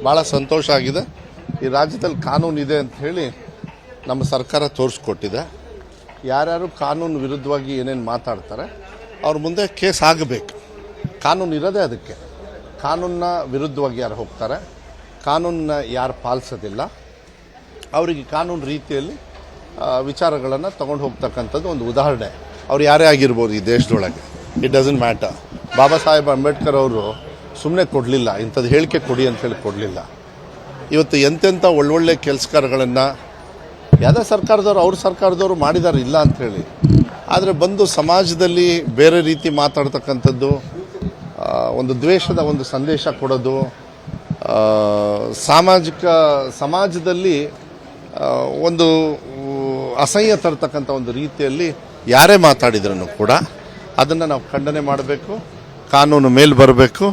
ಭಾಳ ಸಂತೋಷ ಆಗಿದೆ. ಈ ರಾಜ್ಯದಲ್ಲಿ ಕಾನೂನು ಇದೆ ಅಂತ ಹೇಳಿ ನಮ್ಮ ಸರ್ಕಾರ ತೋರಿಸ್ಕೊಟ್ಟಿದೆ. ಯಾರ್ಯಾರು ಕಾನೂನು ವಿರುದ್ಧವಾಗಿ ಏನೇನು ಮಾತಾಡ್ತಾರೆ ಅವ್ರ ಮುಂದೆ ಕೇಸ್ ಆಗಬೇಕು. ಕಾನೂನು ಇರೋದೇ ಅದಕ್ಕೆ. ಕಾನೂನಿನ ವಿರುದ್ಧವಾಗಿ ಯಾರು ಹೋಗ್ತಾರೆ, ಕಾನೂನನ್ನ ಯಾರು ಪಾಲಿಸೋದಿಲ್ಲ, ಅವರಿಗೆ ಕಾನೂನು ರೀತಿಯಲ್ಲಿ ವಿಚಾರಗಳನ್ನು ತಗೊಂಡು ಹೋಗ್ತಕ್ಕಂಥದ್ದು ಒಂದು ಉದಾಹರಣೆ. ಅವ್ರು ಯಾರೇ ಆಗಿರ್ಬೋದು ಈ ದೇಶದೊಳಗೆ, it doesn't matter. Baba Saheb Ambedkar ಅವರು ಸುಮ್ಮನೆ ಕೊಡಲಿಲ್ಲ, ಇಂಥದ್ದು ಹೇಳಿಕೆ ಕೊಡಿ ಅಂತ ಹೇಳಿ ಕೊಡಲಿಲ್ಲ. ಇವತ್ತು ಎಂತೆಂಥ ಒಳ್ಳೊಳ್ಳೆ ಕೆಲಸಗಾರಗಳನ್ನು ಯಾವುದೇ ಸರ್ಕಾರದವರು ಅವ್ರ ಸರ್ಕಾರದವರು ಮಾಡಿದ್ದಾರೆ, ಇಲ್ಲ ಅಂಥೇಳಿ. ಆದರೆ ಬಂದು ಸಮಾಜದಲ್ಲಿ ಬೇರೆ ರೀತಿ ಮಾತಾಡ್ತಕ್ಕಂಥದ್ದು, ಒಂದು ದ್ವೇಷದ ಒಂದು ಸಂದೇಶ ಕೊಡೋದು, ಸಮಾಜದಲ್ಲಿ ಒಂದು ಅಸಹ್ಯ ತರ್ತಕ್ಕಂಥ ಒಂದು ರೀತಿಯಲ್ಲಿ ಯಾರೇ ಮಾತಾಡಿದ್ರೂ ಕೂಡ ಅದನ್ನು ನಾವು ಖಂಡನೆ ಮಾಡಬೇಕು. ಕಾನೂನು ಮೇಲೆ ಬರಬೇಕು.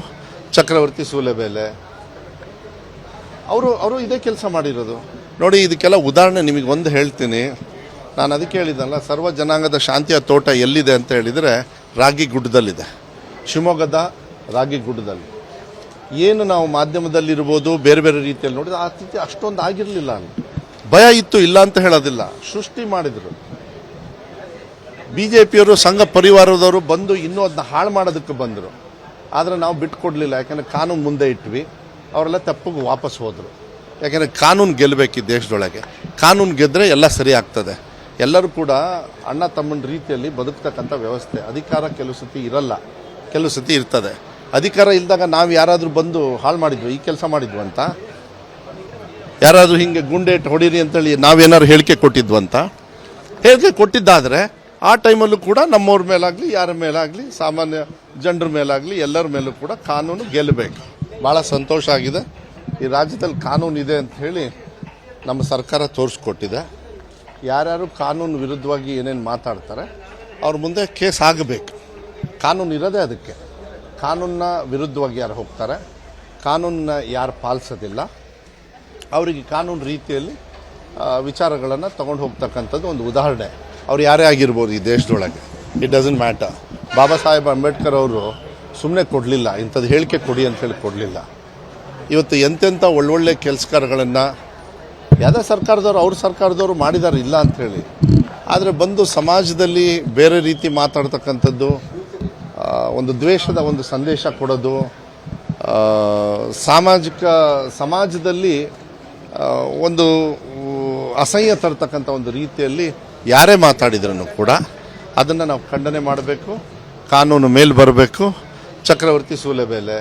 ಚಕ್ರವರ್ತಿ ಸೂಲೆಬೇಲೆ ಅವರು ಇದೇ ಕೆಲಸ ಮಾಡಿರೋದು ನೋಡಿ. ಇದಕ್ಕೆಲ್ಲ ಉದಾಹರಣೆ ನಿಮಗೆ ಒಂದು ಹೇಳ್ತೀನಿ. ನಾನು ಅದಕ್ಕೆ ಹೇಳಿದ್ನಲ್ಲ, ಸರ್ವ ಜನಾಂಗದ ಶಾಂತಿಯ ತೋಟ ಎಲ್ಲಿದೆ ಅಂತ ಹೇಳಿದರೆ ರಾಗಿಗುಡ್ಡದಲ್ಲಿದೆ, ಶಿವಮೊಗ್ಗದ ರಾಗಿಗುಡ್ಡದಲ್ಲಿ. ಏನು ನಾವು ಮಾಧ್ಯಮದಲ್ಲಿರ್ಬೋದು, ಬೇರೆ ಬೇರೆ ರೀತಿಯಲ್ಲಿ ನೋಡಿದ್ರೆ ಆ ಸ್ಥಿತಿ ಅಷ್ಟೊಂದು ಆಗಿರಲಿಲ್ಲ. ಭಯ ಇತ್ತು, ಇಲ್ಲ ಅಂತ ಹೇಳೋದಿಲ್ಲ. ಸೃಷ್ಟಿ ಮಾಡಿದರು BJPಯವರು, ಸಂಘ ಪರಿವಾರದವರು ಬಂದು ಇನ್ನೂ ಅದನ್ನ ಹಾಳು ಮಾಡೋದಕ್ಕೆ ಬಂದರು. ಆದರೆ ನಾವು ಬಿಟ್ಕೊಡ್ಲಿಲ್ಲ, ಯಾಕೆಂದರೆ ಕಾನೂನು ಮುಂದೆ ಇಟ್ವಿ. ಅವರೆಲ್ಲ ತಪ್ಪಿಗೆ ವಾಪಸ್ ಹೋದರು. ಯಾಕೆಂದರೆ ಕಾನೂನು ಗೆಲ್ಲಬೇಕು ಈ ದೇಶದೊಳಗೆ. ಕಾನೂನು ಗೆದ್ದರೆ ಎಲ್ಲ ಸರಿ ಆಗ್ತದೆ. ಎಲ್ಲರೂ ಕೂಡ ಅಣ್ಣ ತಮ್ಮನ ರೀತಿಯಲ್ಲಿ ಬದುಕ್ತಕ್ಕಂಥ ವ್ಯವಸ್ಥೆ. ಅಧಿಕಾರ ಕೆಲವು ಸತಿ ಇರಲ್ಲ, ಕೆಲವು ಸತಿ ಇರ್ತದೆ. ಅಧಿಕಾರ ಇಲ್ದಾಗ ನಾವು ಯಾರಾದರೂ ಬಂದು ಹಾಳು ಮಾಡಿದ್ವಿ, ಈ ಕೆಲಸ ಮಾಡಿದ್ವಿ ಅಂತ, ಯಾರಾದರೂ ಹಿಂಗೆ ಗುಂಡೇಟ್ ಹೊಡೀರಿ ಅಂತೇಳಿ ನಾವೇನಾದ್ರು ಹೇಳಿಕೆ ಕೊಟ್ಟಿದ್ವಂತ, ಹೇಳಿಕೆ ಕೊಟ್ಟಿದ್ದಾದರೆ ಆ ಟೈಮಲ್ಲೂ ಕೂಡ ನಮ್ಮವ್ರ ಮೇಲಾಗಲಿ, ಯಾರ ಮೇಲಾಗಲಿ, ಸಾಮಾನ್ಯ ಜನರ ಮೇಲಾಗಲಿ, ಎಲ್ಲರ ಮೇಲೂ ಕೂಡ ಕಾನೂನು ಗೆಲ್ಲಬೇಕು. ಭಾಳ ಸಂತೋಷ ಆಗಿದೆ. ಈ ರಾಜ್ಯದಲ್ಲಿ ಕಾನೂನು ಇದೆ ಅಂತ ಹೇಳಿ ನಮ್ಮ ಸರ್ಕಾರ ತೋರಿಸ್ಕೊಟ್ಟಿದೆ. ಯಾರ್ಯಾರು ಕಾನೂನು ವಿರುದ್ಧವಾಗಿ ಏನೇನು ಮಾತಾಡ್ತಾರೆ ಅವ್ರ ಮುಂದೆ ಕೇಸ್ ಆಗಬೇಕು. ಕಾನೂನು ಇರೋದೇ ಅದಕ್ಕೆ. ಕಾನೂನಿನ ವಿರುದ್ಧವಾಗಿ ಯಾರು ಹೋಗ್ತಾರೆ, ಕಾನೂನನ್ನ ಯಾರು ಪಾಲಿಸೋದಿಲ್ಲ, ಅವರಿಗೆ ಕಾನೂನು ರೀತಿಯಲ್ಲಿ ವಿಚಾರಗಳನ್ನು ತಗೊಂಡು ಹೋಗ್ತಕ್ಕಂಥದ್ದು ಒಂದು ಉದಾಹರಣೆ. ಅವ್ರು ಯಾರೇ ಆಗಿರ್ಬೋದು ಈ ದೇಶದೊಳಗೆ, it doesn't matter. Baba Saheb Ambedkar ಅವರು ಸುಮ್ಮನೆ ಕೊಡಲಿಲ್ಲ, ಇಂಥದ್ದು ಹೇಳಿಕೆ ಕೊಡಿ ಅಂತ ಹೇಳಿ ಕೊಡಲಿಲ್ಲ. ಇವತ್ತು ಎಂತೆಂಥ ಒಳ್ಳೊಳ್ಳೆ ಕೆಲಸಗಾರಗಳನ್ನು ಯಾವುದೇ ಸರ್ಕಾರದವರು ಅವ್ರ ಸರ್ಕಾರದವರು ಮಾಡಿದ್ದಾರೆ, ಇಲ್ಲ ಅಂಥೇಳಿ. ಆದರೆ ಬಂದು ಸಮಾಜದಲ್ಲಿ ಬೇರೆ ರೀತಿ ಮಾತಾಡ್ತಕ್ಕಂಥದ್ದು, ಒಂದು ದ್ವೇಷದ ಒಂದು ಸಂದೇಶ ಕೊಡೋದು, ಸಮಾಜದಲ್ಲಿ ಒಂದು ಅಸಹ್ಯ ತರ್ತಕ್ಕಂಥ ಒಂದು ರೀತಿಯಲ್ಲಿ ಯಾರೇ ಮಾತಾಡಿದ್ರೂ ಕೂಡ ಅದನ್ನು ನಾವು ಖಂಡನೆ ಮಾಡಬೇಕು. ಕಾನೂನು ಮೇಲೆ ಬರಬೇಕು. ಚಕ್ರವರ್ತಿ ಸೂಲೆಬೇಲೆ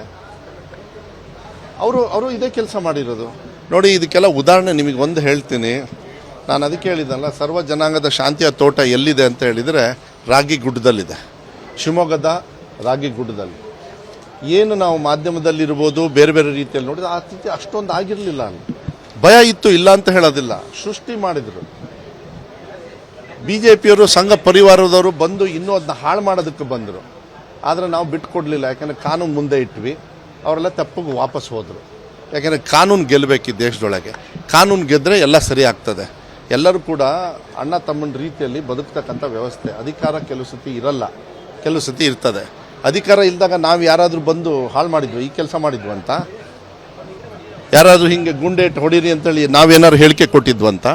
ಅವರು ಇದೇ ಕೆಲಸ ಮಾಡಿರೋದು ನೋಡಿ. ಇದಕ್ಕೆಲ್ಲ ಉದಾಹರಣೆ ನಿಮಗೆ ಒಂದು ಹೇಳ್ತೀನಿ. ನಾನು ಅದಕ್ಕೆ ಹೇಳಿದ್ನಲ್ಲ, ಸರ್ವ ಜನಾಂಗದ ಶಾಂತಿಯ ತೋಟ ಎಲ್ಲಿದೆ ಅಂತ ಹೇಳಿದರೆ ರಾಗಿಗುಡ್ಡದಲ್ಲಿದೆ, ಶಿವಮೊಗ್ಗದ ರಾಗಿಗುಡ್ಡದಲ್ಲಿ. ಏನು ನಾವು ಮಾಧ್ಯಮದಲ್ಲಿರ್ಬೋದು, ಬೇರೆ ಬೇರೆ ರೀತಿಯಲ್ಲಿ ನೋಡಿದ್ರೆ ಆ ಸ್ಥಿತಿ ಅಷ್ಟೊಂದು ಆಗಿರಲಿಲ್ಲ. ಭಯ ಇತ್ತು, ಇಲ್ಲ ಅಂತ ಹೇಳೋದಿಲ್ಲ. ಸೃಷ್ಟಿ ಮಾಡಿದರು BJPಯವರು, ಸಂಘ ಪರಿವಾರದವರು ಬಂದು ಇನ್ನೂ ಅದನ್ನ ಹಾಳು ಮಾಡೋದಕ್ಕೆ ಬಂದರು. ಆದರೆ ನಾವು ಬಿಟ್ಕೊಡ್ಲಿಲ್ಲ, ಯಾಕೆಂದರೆ ಕಾನೂನು ಮುಂದೆ ಇಟ್ವಿ. ಅವರೆಲ್ಲ ತಪ್ಪಿಗೆ ವಾಪಸ್ ಹೋದರು. ಯಾಕೆಂದರೆ ಕಾನೂನು ಗೆಲ್ಲಬೇಕು ಈ ದೇಶದೊಳಗೆ. ಕಾನೂನು ಗೆದ್ದರೆ ಎಲ್ಲ ಸರಿ ಆಗ್ತದೆ. ಎಲ್ಲರೂ ಕೂಡ ಅಣ್ಣ ತಮ್ಮನ ರೀತಿಯಲ್ಲಿ ಬದುಕ್ತಕ್ಕಂಥ ವ್ಯವಸ್ಥೆ. ಅಧಿಕಾರ ಕೆಲವು ಸತಿ ಇರಲ್ಲ, ಕೆಲವು ಸತಿ ಇರ್ತದೆ. ಅಧಿಕಾರ ಇಲ್ದಾಗ ನಾವು ಯಾರಾದರೂ ಬಂದು ಹಾಳು ಮಾಡಿದ್ವಿ, ಈ ಕೆಲಸ ಮಾಡಿದ್ವಿ ಅಂತ, ಯಾರಾದರೂ ಹಿಂಗೆ ಗುಂಡೇಟ್ ಹೊಡೀರಿ ಅಂತೇಳಿ ನಾವೇನಾದ್ರು ಹೇಳಿಕೆ ಕೊಟ್ಟಿದ್ವಂತ,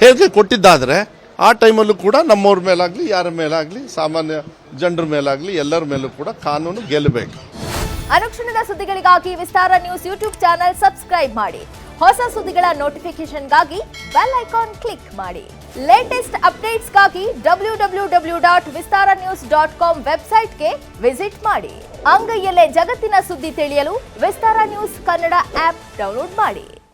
ಹೇಳಿಕೆ ಕೊಟ್ಟಿದ್ದಾದರೆ ಆ ಟೈಮಲ್ಲೂ ಕೂಡ ನಮ್ಮವ್ರ ಮೇಲಾಗಲಿ, ಯಾರ ಮೇಲಾಗಲಿ, ಸಾಮಾನ್ಯ ಜನರ ಮೇಲಾಗಲಿ, ಎಲ್ಲರ ಮೇಲೂ ಕೂಡ ಕಾನೂನು ಗೆಲ್ಲಬೇಕು. ಅನುಕ್ಷಣದ ಸುದ್ದಿಗಳಿಗಾಗಿ ವಿಸ್ತಾರ ನ್ಯೂಸ್ ಯೂಟ್ಯೂಬ್ ಚಾನೆಲ್ ಸಬ್ಸ್ಕ್ರೈಬ್ ಮಾಡಿ. ಹೊಸ ಸುದ್ದಿಗಳ ನೋಟಿಫಿಕೇಶನ್ಗಾಗಿ ಬೆಲ್ ಐಕಾನ್ ಕ್ಲಿಕ್ ಮಾಡಿ. ಲೇಟೆಸ್ಟ್ ಅಪ್ಡೇಟ್ಸ್ಗಾಗಿ www.vistaranews.com ವೆಬ್ಸೈಟ್ಗೆ ವಿಸಿಟ್ ಮಾಡಿ. ಅಂಗೈಯಲ್ಲೇ ಜಗತ್ತಿನ ಸುದ್ದಿ ತಿಳಿಯಲು ವಿಸ್ತಾರ ನ್ಯೂಸ್ ಕನ್ನಡ ಆಪ್ ಡೌನ್ಲೋಡ್ ಮಾಡಿ.